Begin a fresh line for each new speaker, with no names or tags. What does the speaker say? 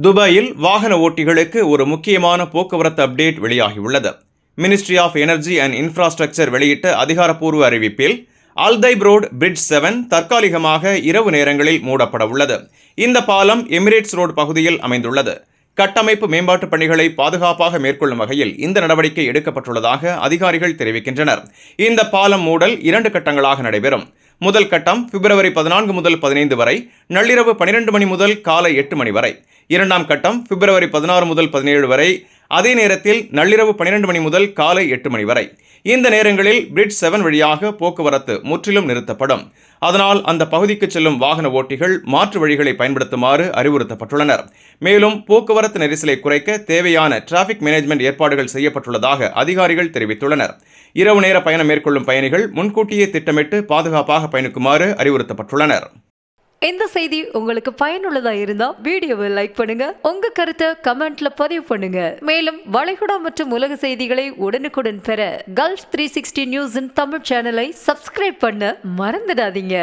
துபாயில் வாகன ஓட்டிகளுக்கு ஒரு முக்கியமான போக்குவரத்து அப்டேட் வெளியாகியுள்ளது. Ministry of energy and infrastructure வெளியிட்ட அதிகாரப்பூர்வ அறிவிப்பில் அல்தைப் ரோடு பிரிட்ஜ் 7 தற்காலிகமாக இரவு நேரங்களில் மூடப்பட உள்ளது. இந்த பாலம் எமிரேட்ஸ் ரோடு பகுதியில் அமைந்துள்ளது. கட்டமைப்பு மேம்பாட்டு பணிகளை பாதுகாப்பாக மேற்கொள்ளும் வகையில் இந்த நடவடிக்கை எடுக்கப்பட்டுள்ளதாக அதிகாரிகள் தெரிவிக்கின்றனர். இந்த பாலம் மூடல் 2 கட்டங்களாக நடைபெறும். முதல் கட்டம் பிப்ரவரி 14 முதல் 15 வரை நள்ளிரவு 12 மணி முதல் காலை 8 மணி வரை. இரண்டாம் கட்டம் பிப்ரவரி 16 முதல் 17 வரை, அதே நேரத்தில் நள்ளிரவு 12 மணி முதல் காலை 8 மணி வரை. இந்த நேரங்களில் பிரிட்ஜ் 7 வழியாக போக்குவரத்து முற்றிலும் நிறுத்தப்படும். அதனால் அந்த பகுதிக்கு செல்லும் வாகன ஓட்டிகள் மாற்று வழிகளை பயன்படுத்துமாறு அறிவுறுத்தப்பட்டுள்ளனர். மேலும் போக்குவரத்து நெரிசலை குறைக்க தேவையான டிராபிக் மேனேஜ்மெண்ட் ஏற்பாடுகள் செய்யப்பட்டுள்ளதாக அதிகாரிகள் தெரிவித்துள்ளனர். இரவு நேர பயணம் மேற்கொள்ளும் பயணிகள் முன்கூட்டியே திட்டமிட்டு பாதுகாப்பாக பயணிக்குமாறு அறிவுறுத்தப்பட்டுள்ளனர்.
இந்த செய்தி உங்களுக்கு பயனுள்ளதா இருந்தா வீடியோவை லைக் பண்ணுங்க, உங்க கருத்தை கமெண்ட்ல பதிவு பண்ணுங்க. மேலும் வளைகுடா மற்றும் உலக செய்திகளை உடனுக்குடன் பெற Gulf 360 நியூஸின் தமிழ் சேனலை சப்ஸ்கிரைப் பண்ண மறந்துடாதீங்க.